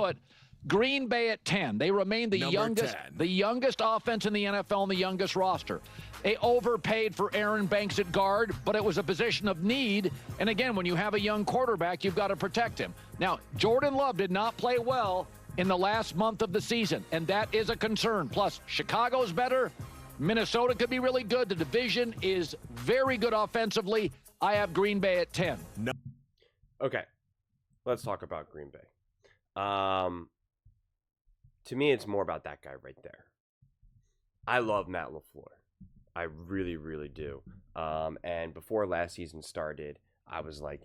put Green Bay at 10. They remain the youngest offense in the NFL and the youngest roster. They overpaid for Aaron Banks at guard, but it was a position of need. And again, when you have a young quarterback, you've got to protect him. Now, Jordan Love did not play well in the last month of the season, and that is a concern. Plus, Chicago's better. Minnesota could be really good. The division is very good offensively. I have Green Bay at 10. No. Okay, let's talk about Green Bay. To me, it's more about that guy right there. I love Matt LaFleur. I really, really do. And before last season started, I was like,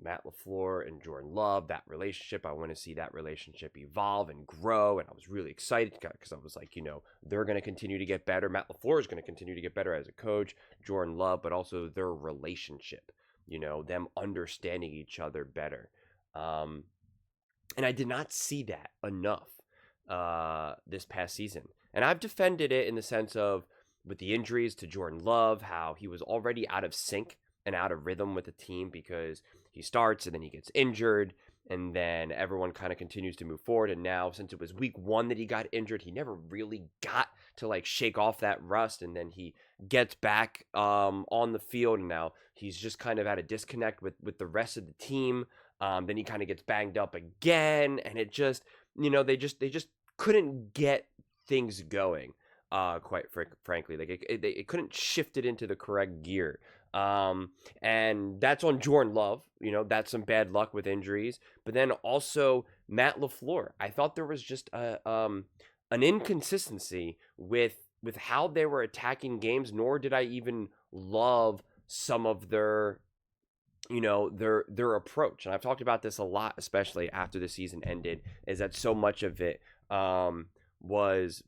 Matt LaFleur and Jordan Love, that relationship, I want to see that relationship evolve and grow. And I was really excited because I was like, they're going to continue to get better. Matt LaFleur is going to continue to get better as a coach, Jordan Love, but also their relationship, them understanding each other better. And I did not see that enough this past season. And I've defended it in the sense of with the injuries to Jordan Love, how he was already out of sync and out of rhythm with the team because he starts and then he gets injured and then everyone kind of continues to move forward. And now since it was week 1 that he got injured, he never really got to shake off that rust. And then he gets back on the field and now he's just kind of at a disconnect with the rest of the team. Then he kind of gets banged up again and it just, they just couldn't get things going. Quite frankly, it couldn't shift it into the correct gear. And that's on Jordan Love, that's some bad luck with injuries, but then also Matt LaFleur. I thought there was just an inconsistency with how they were attacking games, nor did I even love some of their approach. And I've talked about this a lot, especially after the season ended, is that so much of it, was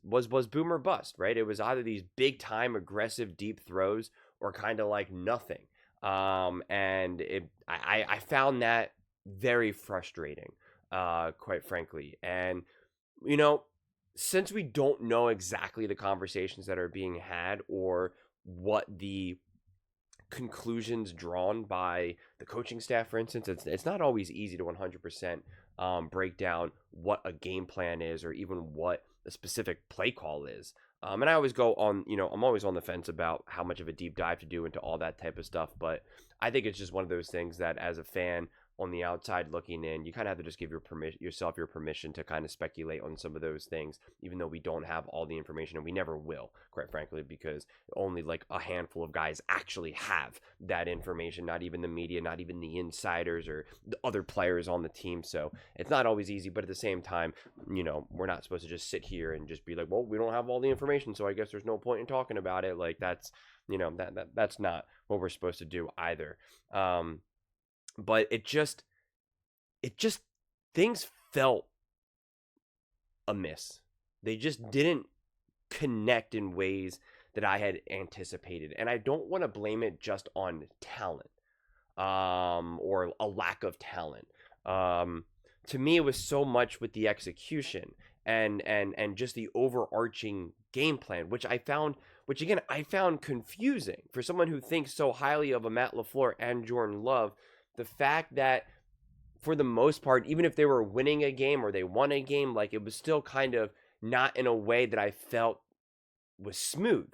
boom or bust, right? It was either these big time aggressive deep throws or kind of like nothing. And I found that very frustrating, quite frankly. And, since we don't know exactly the conversations that are being had or what the conclusions drawn by the coaching staff, for instance, it's not always easy to 100% break down what a game plan is or even what a specific play call is. And I always go on, I'm always on the fence about how much of a deep dive to do into all that type of stuff. But I think it's just one of those things that as a fan on the outside looking in, you kind of have to just give yourself your permission to kind of speculate on some of those things, even though we don't have all the information, and we never will, quite frankly, because only like a handful of guys actually have that information, not even the media, not even the insiders or the other players on the team. So it's not always easy, but at the same time, we're not supposed to just sit here and just be like, well, we don't have all the information, so I guess there's no point in talking about it. Like that's, that's not what we're supposed to do either. But it just things felt amiss. They just didn't connect in ways that I had anticipated. And I don't want to blame it just on talent, or a lack of talent. To me, it was so much with the execution and just the overarching game plan, which I found confusing for someone who thinks so highly of a Matt LaFleur and Jordan Love. The fact that for the most part, even if they were winning a game or they won a game, it was still kind of not in a way that I felt was smooth.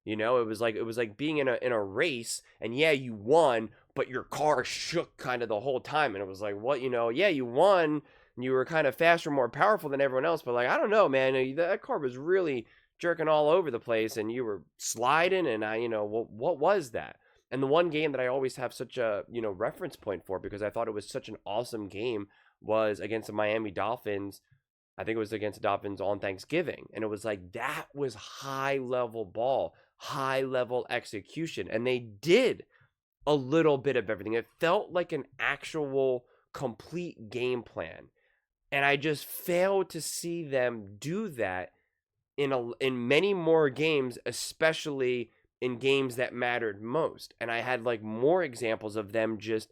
It was like being in a race and yeah, you won, but your car shook kind of the whole time. And it was like, what, yeah, you won and you were kind of faster, more powerful than everyone else. But I don't know, man, that car was really jerking all over the place and you were sliding. And what was that? And the one game that I always have such a, reference point for, because I thought it was such an awesome game, was against the Miami Dolphins. I think it was against the Dolphins on Thanksgiving. And it was like, that was high level ball, high level execution. And they did a little bit of everything. It felt like an actual complete game plan. And I just failed to see them do that in many more games, especially in games that mattered most. And I had more examples of them just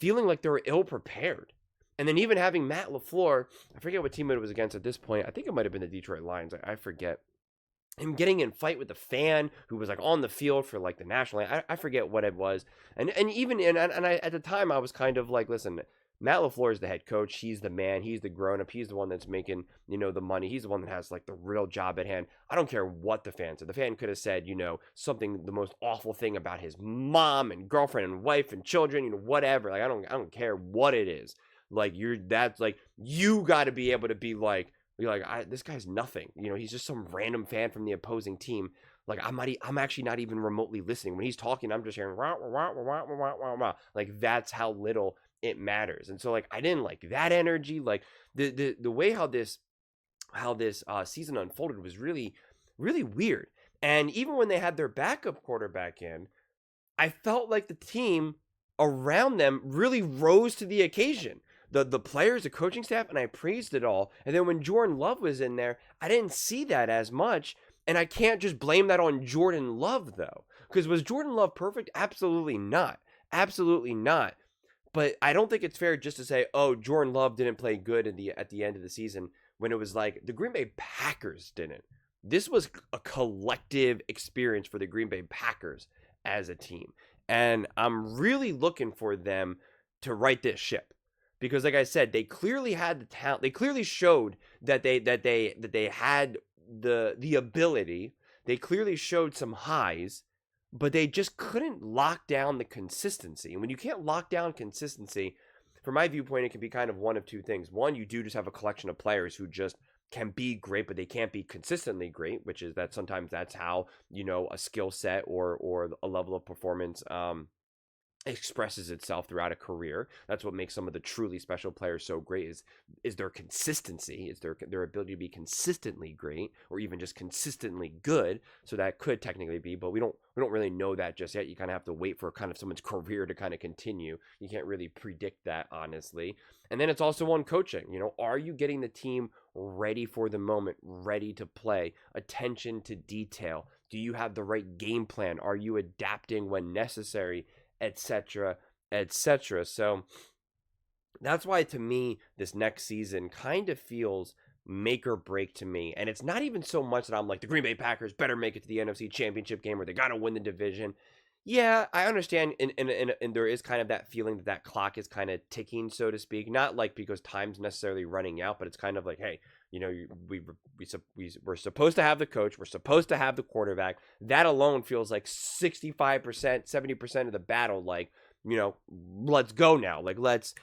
feeling like they were ill prepared. And then even having Matt LaFleur, I forget what team it was against at this point. I think it might have been the Detroit Lions. I forget. Him getting in fight with the fan who was on the field for the national. I forget what it was. And even I at the time I was kind of listen, Matt LaFleur is the head coach. He's the man. He's the grown-up. He's the one that's making, the money. He's the one that has, like, the real job at hand. I don't care what the fan said. The fan could have said, something, the most awful thing about his mom and girlfriend and wife and children, whatever. Like, I don't care what it is. Like, you got to be able to be like, this guy's nothing. He's just some random fan from the opposing team. Like, I'm actually not even remotely listening. When he's talking, I'm just hearing, wah, wah, wah, wah, wah, wah, wah. Like, that's how little it matters. And so, like, I didn't like that energy. Like, the way how this season unfolded was really, really weird. And even when they had their backup quarterback in, I felt like the team around them really rose to the occasion. The players, the coaching staff, and I praised it all. And then when Jordan Love was in there, I didn't see that as much. And I can't just blame that on Jordan Love, though. Because was Jordan Love perfect? Absolutely not. Absolutely not. But I don't think it's fair just to say, oh, Jordan Love didn't play good at the end of the season, when it was like the Green Bay Packers didn't. This was a collective experience for the Green Bay Packers as a team. And I'm really looking for them to right this ship. Because like I said, they clearly had the talent. They clearly showed that they had the ability. They clearly showed some highs, but they just couldn't lock down the consistency. And when you can't lock down consistency, from my viewpoint, it can be kind of one of two things. One, you do just have a collection of players who just can be great, but they can't be consistently great, which is that sometimes that's how, a skill set or a level of performance expresses itself throughout a career. That's what makes some of the truly special players so great is their consistency, is their ability to be consistently great, or even just consistently good. So that could technically be, but we don't really know that just yet. You kind of have to wait for kind of someone's career to kind of continue. You can't really predict that, honestly. And then it's also on coaching. Are you getting the team ready for the moment, ready to play, attention to detail? Do you have the right game plan? Are you adapting when necessary? Etc. So that's why, to me, this next season kind of feels make or break to me. And it's not even so much that I'm like, the Green Bay Packers better make it to the NFC Championship game, or they got to win the division. Yeah, I understand, and there is kind of that feeling that clock is kind of ticking, so to speak. Not like because time's necessarily running out, but it's kind of like, hey, we're supposed to have the coach, we're supposed to have the quarterback. That alone feels like 65%, 70% of the battle. Like, let's go now. Like, let's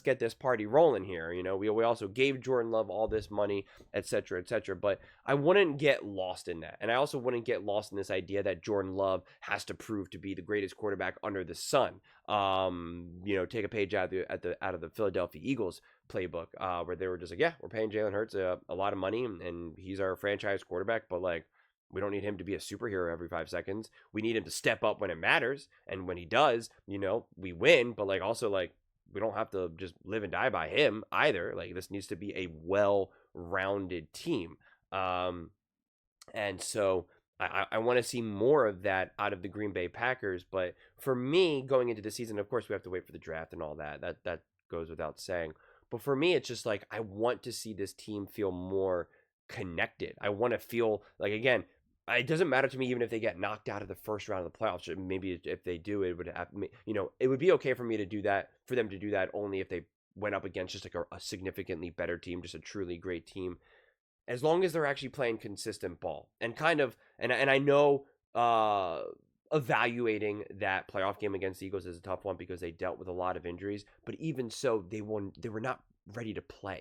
get this party rolling here. We also gave Jordan Love all this money, etc., etc. But I wouldn't get lost in that. And I also wouldn't get lost in this idea that Jordan Love has to prove to be the greatest quarterback under the sun. Take a page out of the Philadelphia Eagles playbook, where they were just like, yeah, we're paying Jalen Hurts a lot of money, and he's our franchise quarterback, but like, we don't need him to be a superhero every 5 seconds. We need him to step up when it matters. And when he does, we win. But like, also, like, we don't have to just live and die by him either. Like, this needs to be a well-rounded team. And so I want to see more of that out of the Green Bay Packers. But for me, going into the season, of course, we have to wait for the draft and all that. That goes without saying. But for me, it's just like, I want to see this team feel more connected. I want to feel like, again, it doesn't matter to me even if they get knocked out of the first round of the playoffs. Maybe if they do, it would have, it would be okay for me to do that, for them to do that only if they went up against just like a significantly better team, just a truly great team, as long as they're actually playing consistent ball. And kind of, and I know evaluating that playoff game against the Eagles is a tough one because they dealt with a lot of injuries, but even so, they were not ready to play.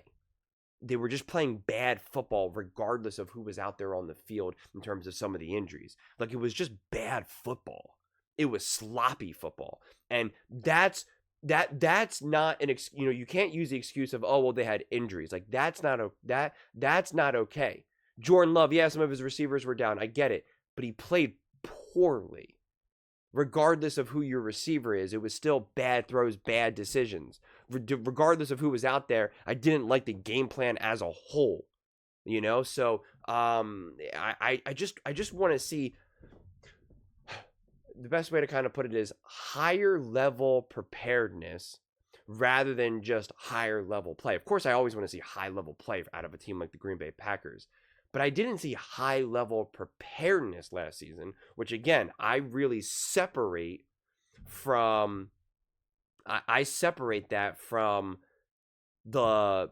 They were just playing bad football regardless of who was out there on the field in terms of some of the injuries. Like, it was just bad football. It was sloppy football. And that's not an you can't use the excuse of, oh, well, they had injuries. Like, that's not okay. Jordan Love, yeah, some of his receivers were down. I get it. But he played poorly. Regardless of who your receiver is, it was still bad throws, bad decisions. Regardless of who was out there, I didn't like the game plan as a whole. So I just want to see, the best way to kind of put it is higher level preparedness rather than just higher level play. Of course, I always want to see high level play out of a team like the Green Bay Packers. But I didn't see high-level preparedness last season, which, again, I really separate from I separate that from the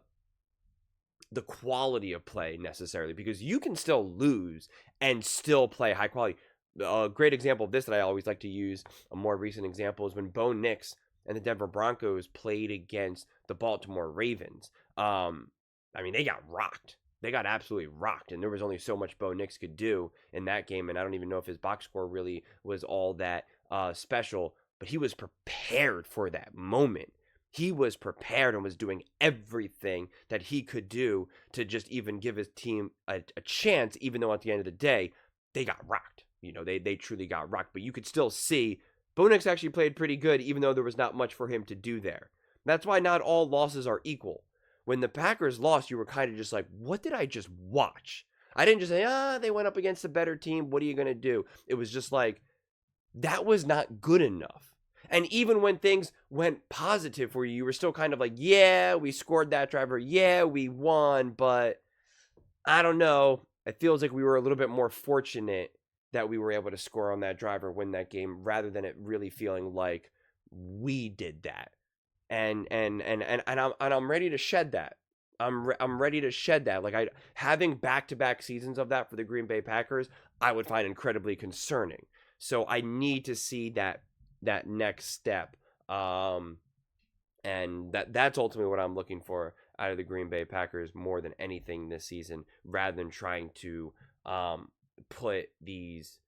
quality of play necessarily, because you can still lose and still play high quality. A great example of this that I always like to use, a more recent example, is when Bo Nix and the Denver Broncos played against the Baltimore Ravens. I mean, they got rocked. They got absolutely rocked, and there was only so much Bo Nix could do in that game, and I don't even know if his box score really was all that special, but he was prepared for that moment. He was prepared and was doing everything that he could do to just even give his team a chance, even though at the end of the day, they got rocked. You know, they truly got rocked, but you could still see Bo Nix actually played pretty good, even though there was not much for him to do there. That's why not all losses are equal. When the Packers lost, you were kind of just like, what did I just watch? I didn't just say, they went up against a better team. What are you going to do? It was just like, that was not good enough. And even when things went positive for you, you were still kind of like, yeah, we scored that driver. Yeah, we won. But I don't know. It feels like we were a little bit more fortunate that we were able to score on that drive or win that game, rather than it really feeling like we did that. And I'm ready to shed that. I'm ready to shed that. Like, having back-to-back seasons of that for the Green Bay Packers, I would find incredibly concerning. So I need to see that next step. And that's ultimately what I'm looking for out of the Green Bay Packers more than anything this season, rather than trying to put these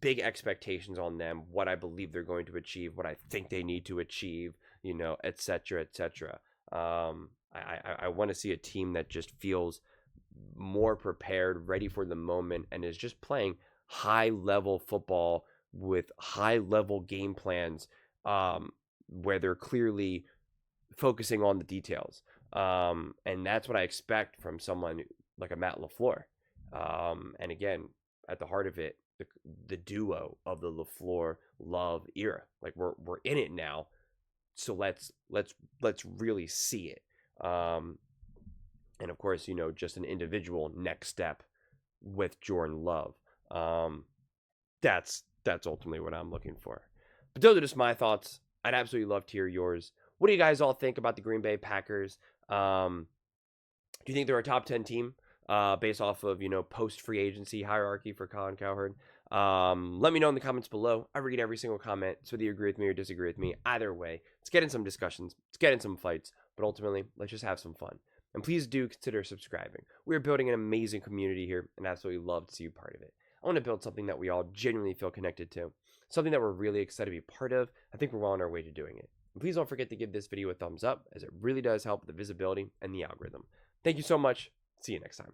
big expectations on them, what I believe they're going to achieve, what I think they need to achieve, you know, et cetera, et cetera. I want to see a team that just feels more prepared, ready for the moment, and is just playing high-level football with high-level game plans, where they're clearly focusing on the details. And that's what I expect from someone like a Matt LaFleur. And again, at the heart of it, the duo of the LaFleur Love era. Like, we're in it now, so let's really see it. And of course, you know, just an individual next step with Jordan Love. That's ultimately what I'm looking for. But those are just my thoughts. I'd absolutely love to hear yours. What do you guys all think about the Green Bay Packers? Do you think they're a top 10 team based off of, you know, post-free agency hierarchy for Colin Cowherd? Let me know in the comments below. I read every single comment, so whether you agree with me or disagree with me, either way, let's get in some discussions, let's get in some fights, but ultimately, let's just have some fun. And please do consider subscribing. We're building an amazing community here, and I absolutely love to see you part of it. I want to build something that we all genuinely feel connected to, something that we're really excited to be part of. I think we're well on our way to doing it. And please don't forget to give this video a thumbs up, as it really does help with the visibility and the algorithm. Thank you so much. See you next time.